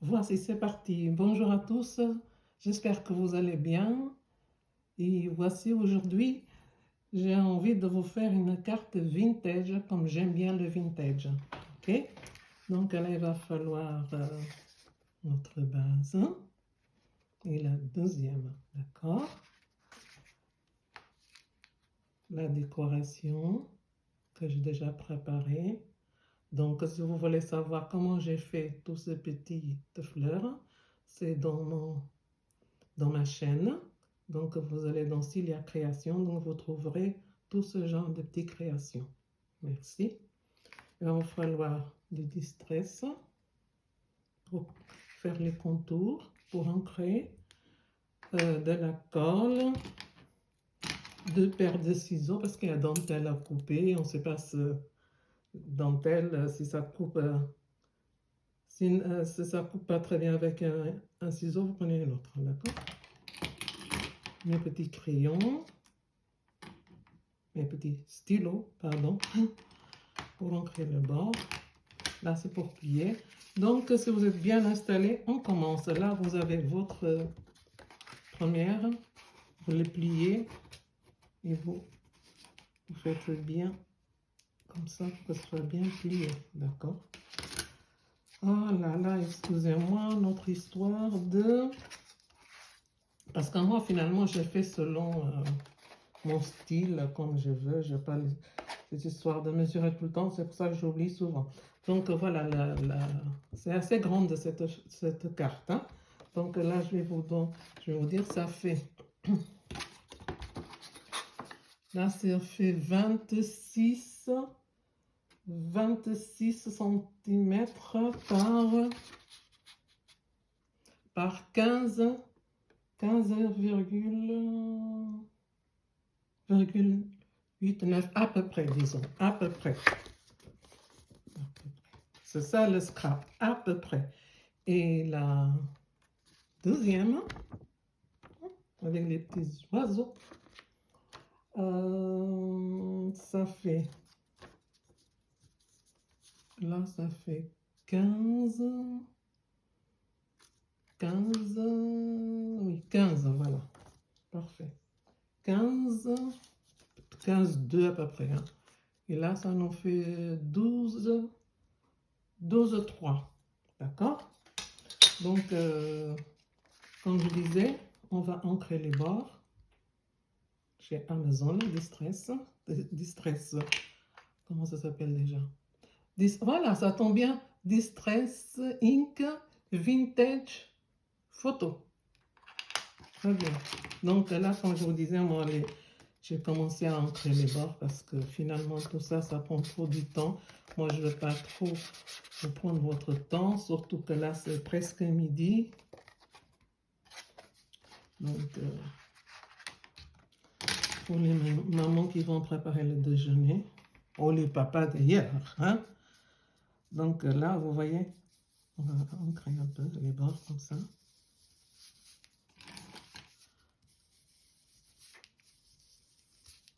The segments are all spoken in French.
Voici, c'est parti. Bonjour à tous, j'espère que vous allez bien. Et voici aujourd'hui, j'ai envie de vous faire une carte vintage, comme j'aime bien le vintage. Ok? Donc là, il va falloir notre base et la deuxième, d'accord? La décoration que j'ai déjà préparée. Donc, si vous voulez savoir comment j'ai fait tous ces petites fleurs, c'est dans ma chaîne. Donc, vous allez dans Cilia Création, donc vous trouverez tout ce genre de petites créations. Merci. Il va falloir du distress pour faire les contours, pour ancrer, de la colle, 2 paires de ciseaux parce qu'il y a dentelle à couper. On ne sait pas si dentelle, si ça coupe, si ça coupe pas très bien avec un ciseau, vous prenez un autre, d'accord? Mes petits crayons. Mes petits stylos, pardon, pour ancrer le bord. Là, c'est pour plier. Donc, si vous êtes bien installé, on commence. Là, vous avez votre première. Vous les pliez et vous faites bien comme ça pour que ce soit bien plié. D'accord? Oh là là, excusez-moi, notre histoire de... Parce que moi, finalement, j'ai fait selon mon style, comme je veux. Je n'ai pas cette histoire de mesurer tout le temps, c'est pour ça que j'oublie souvent. Donc voilà, c'est assez grande cette carte. Hein. Donc là, je vais vous dire, ça fait... Là, ça fait 26 cm par 15,89 à peu près, disons, à peu près. C'est ça le scrap, à peu près. Et la deuxième, avec les petits oiseaux, ça fait, là ça fait 15, oui 15, voilà, parfait. 15, 2 à peu près. Hein. Et là, ça nous fait 12, 3. D'accord? Donc, comme je disais, on va ancrer les bords. Chez Amazon, Distress, comment ça s'appelle déjà? Voilà, ça tombe bien. Distress Ink Vintage Photo. Très bien. Donc là, comme je vous disais, moi, j'ai commencé à ancrer les bords parce que finalement, tout ça, ça prend trop du temps. Moi, je ne veux pas trop vous prendre votre temps, surtout que là, c'est presque midi. Donc, pour les mamans qui vont préparer le déjeuner, ou les papas d'ailleurs. Hein? Donc là, vous voyez, on va ancrer un peu les bords comme ça.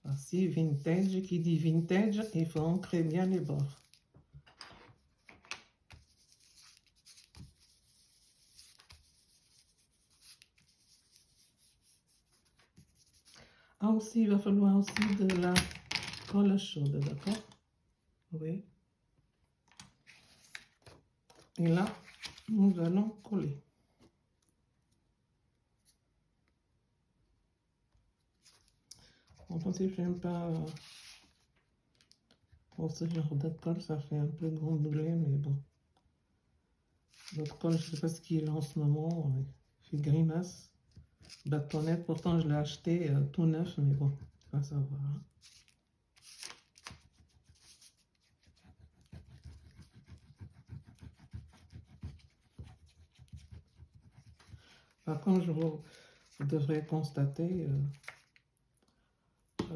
Voici, vintage, qui dit vintage, il faut ancrer bien les bords. Ah aussi, il va falloir aussi de la colle chaude, d'accord? Oui. Et là, nous allons coller. En principe, je n'aime pas pour ce genre de colle, ça fait un peu granulé, mais bon. L'autre colle, je ne sais pas ce qu'il est en ce moment, il fait grimace. Bâtonnette, pourtant je l'ai acheté tout neuf, mais bon, tu vas savoir. Hein. Par contre, vous devrez constater, je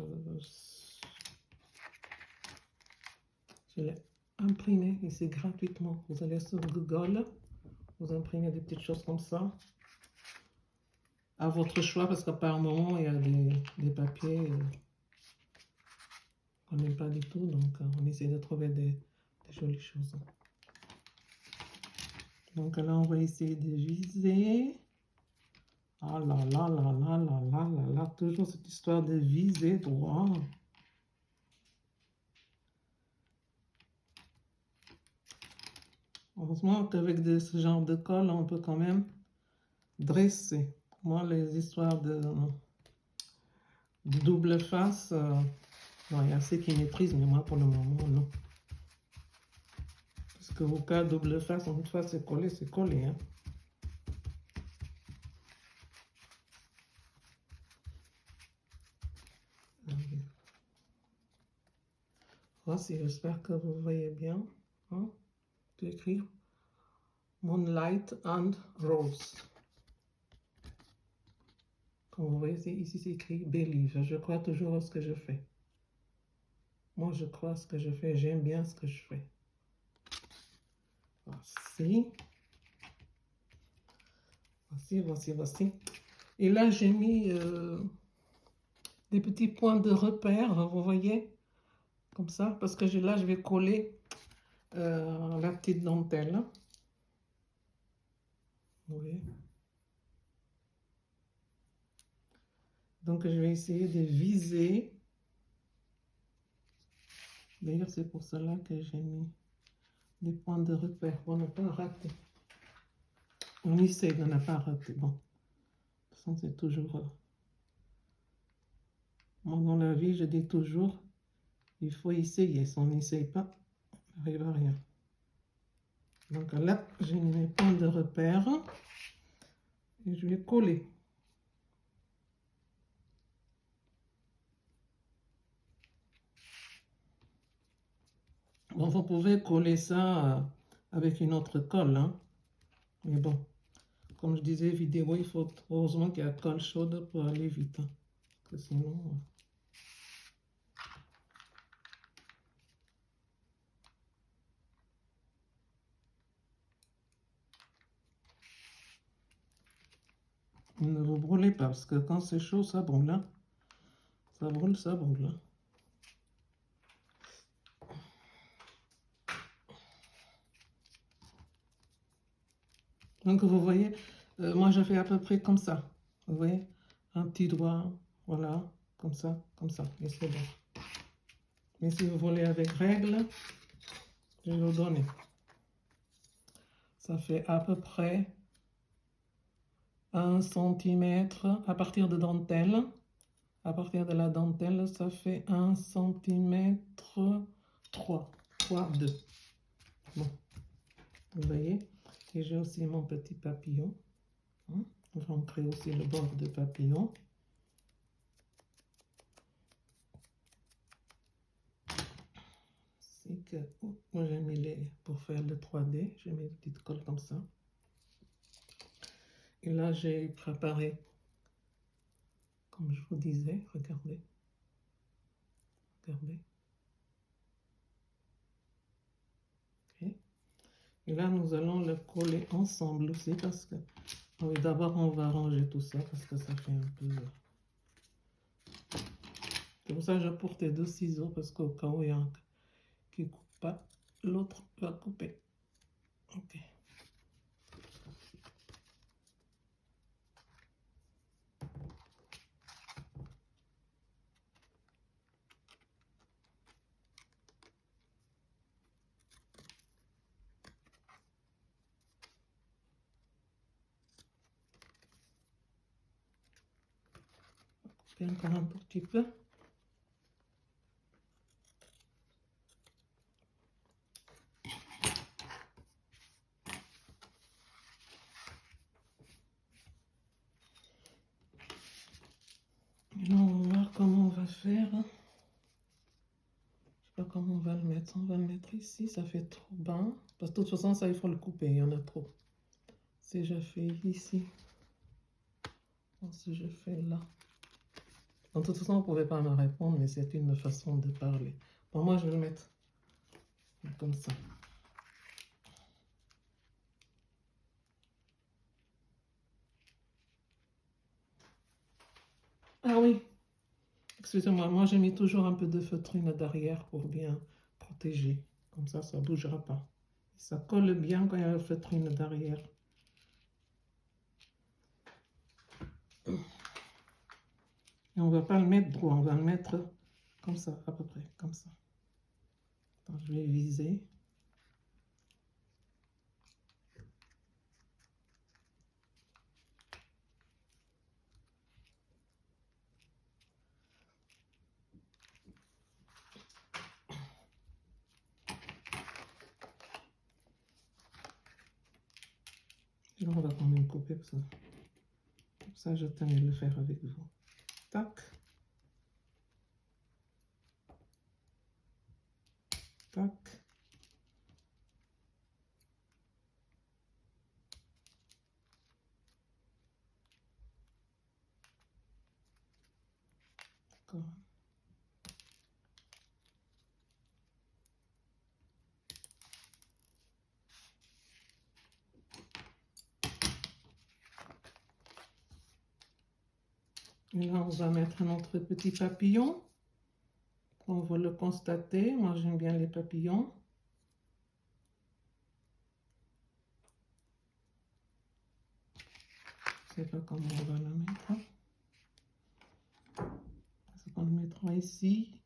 l'ai imprimé ici gratuitement. Vous allez sur Google, vous imprimez des petites choses comme ça. À votre choix, parce qu'à par moment, il y a des papiers qu'on n'aime pas du tout, donc on essaie de trouver des jolies choses. Donc là, on va essayer de viser. Ah là là là là là là là là, toujours cette histoire de viser droit. Heureusement qu'avec ce genre de colle, on peut quand même dresser. Moi, les histoires de double face, il y a ceux qui maîtrisent, mais moi, pour le moment, non. Parce qu'au cas double face, une fois c'est collé, c'est collé. Hein. Voici, j'espère que vous voyez bien. Hein? Je vais écrire Moonlight and Rose. Comme vous voyez, ici c'est écrit Believe. Je crois toujours à ce que je fais. Moi, je crois à ce que je fais. J'aime bien ce que je fais. Voici. Voici. Et là, j'ai mis des petits points de repère, vous voyez, comme ça, parce que là, je vais coller la petite dentelle. Oui. Donc, je vais essayer de viser. D'ailleurs, c'est pour cela que j'ai mis des points de repère pour ne pas rater. On essaie de ne pas rater. Bon, de toute façon, c'est toujours... Moi, dans la vie, je dis toujours, il faut essayer. Si on n'essaye pas, on n'arrive à rien. Donc là, j'ai mis mes points de repère et je vais coller. Bon, vous pouvez coller ça avec une autre colle, hein. Mais bon, comme je disais, vidéo, il faut heureusement qu'il y a colle chaude pour aller vite. Hein. Parce que sinon... Ne vous brûlez pas, parce que quand c'est chaud, ça brûle. Hein. Ça brûle, ça brûle. Hein. Donc, vous voyez, moi, je fais à peu près comme ça. Vous voyez, un petit doigt, voilà, comme ça, et c'est bon. Mais si vous voulez avec règle, je vais vous donner. Ça fait à peu près 1 centimètre à partir de dentelle. À partir de la dentelle, ça fait 1 centimètre 3, 2. Bon, vous voyez. Et j'ai aussi mon petit papillon. Hein? On va créer aussi le bord de papillon. C'est que moi j'ai mis pour faire le 3D, j'ai mis une petite colle comme ça. Et là j'ai préparé, comme je vous disais, regardez. Regardez. Okay. Et là nous allons le coller ensemble aussi parce que oui, d'abord on va ranger tout ça parce que ça fait un peu... C'est pour ça que j'apporte 2 ciseaux parce qu'au cas où il y a un qui ne coupe pas, l'autre va couper. Ok. Encore un tout petit peu. Et là, on va voir comment on va faire. Je ne sais pas comment on va le mettre. On va le mettre ici, ça fait trop bas. Parce que de toute façon, ça, il faut le couper, il y en a trop. Si je fais ici, si je fais là. De toute façon, vous ne pouvez pas me répondre, mais c'est une façon de parler. Bon, moi, je vais le mettre comme ça. Ah oui, excusez-moi, moi j'ai mis toujours un peu de feutrine derrière pour bien protéger. Comme ça ne bougera pas. Ça colle bien quand il y a la feutrine derrière. Et on ne va pas le mettre droit, on va le mettre comme ça, à peu près, comme ça. Attends, je vais viser. Et on va quand même couper ça. Comme ça, je tenais de le faire avec vous. Tac. Tac. D'accord. Et là, on va mettre notre petit papillon. On va le constater. Moi, j'aime bien les papillons. Je ne sais pas comment on va le mettre. Est-ce qu'on le mettra ici?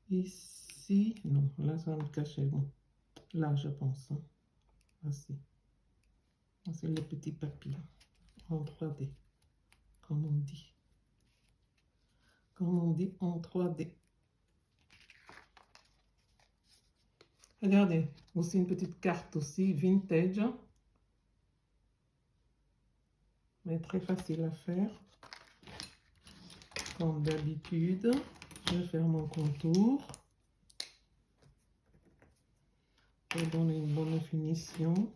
Ici? Non, là, ça va me cacher. Bon, là, je pense. Voici. C'est le petit papillon en 3D, comme on dit. Comme on dit en 3D. Regardez, aussi une petite carte aussi, vintage. Mais très facile à faire. Comme d'habitude, je vais faire mon contour. Pour donner une bonne finition.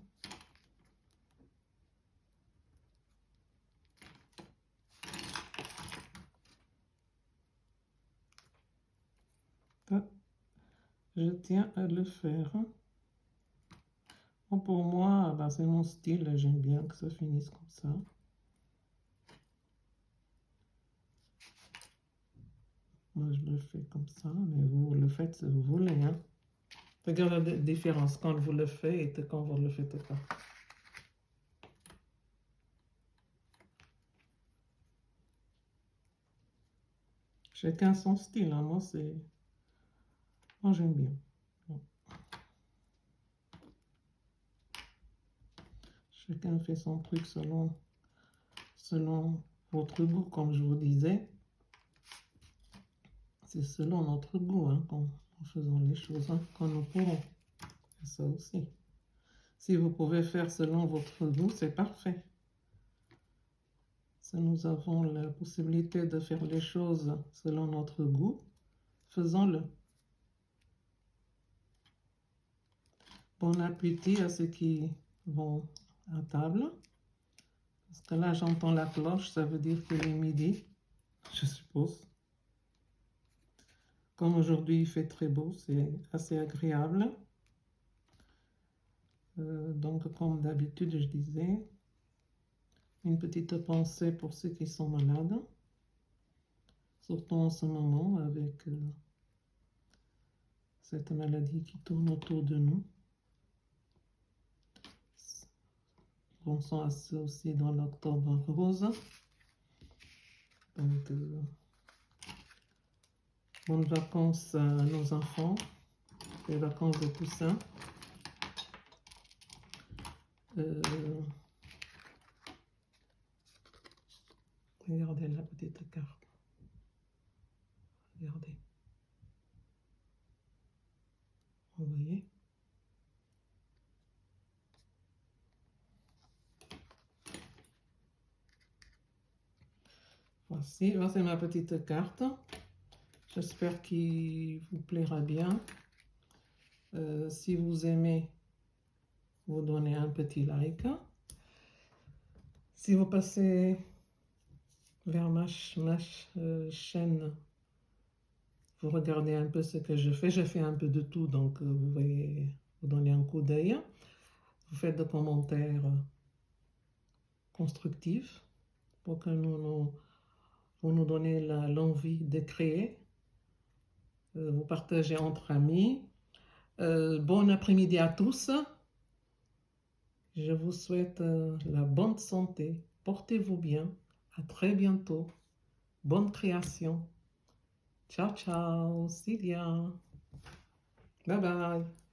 Je tiens à le faire. Bon, pour moi, bah, c'est mon style, j'aime bien que ça finisse comme ça. Moi, je le fais comme ça, mais vous le faites si vous voulez. Hein. Regardez la différence quand vous le faites et quand vous ne le faites pas. Chacun son style. Hein. Moi, j'aime bien. Bon. Chacun fait son truc selon votre goût, comme je vous disais. C'est selon notre goût, hein, en faisant les choses, hein, quand nous pourrons. C'est ça aussi. Si vous pouvez faire selon votre goût, c'est parfait. Si nous avons la possibilité de faire les choses selon notre goût, faisons-le. Bon appétit à ceux qui vont à table. Parce que là, j'entends la cloche, ça veut dire qu'il est midi, je suppose. Comme aujourd'hui, il fait très beau, c'est assez agréable. Donc, comme d'habitude, je disais, une petite pensée pour ceux qui sont malades, surtout en ce moment avec cette maladie qui tourne autour de nous. Pensons à ceux aussi dans l'octobre rose. Donc, bonnes vacances à nos enfants, les vacances de Toussaint. Regardez la petite carte. Regardez. Vous voyez? Voici ma petite carte. J'espère qu'il vous plaira bien. Si vous aimez, vous donnez un petit like. Si vous passez vers ma chaîne, vous regardez un peu ce que je fais. Je fais un peu de tout, donc vous voyez, vous donnez un coup d'œil. Vous faites des commentaires constructifs pour que vous nous donnez l'envie de créer. Vous partagez entre amis. Bon après-midi à tous. Je vous souhaite la bonne santé. Portez-vous bien. À très bientôt. Bonne création. Ciao, ciao. Cilia. Bye bye.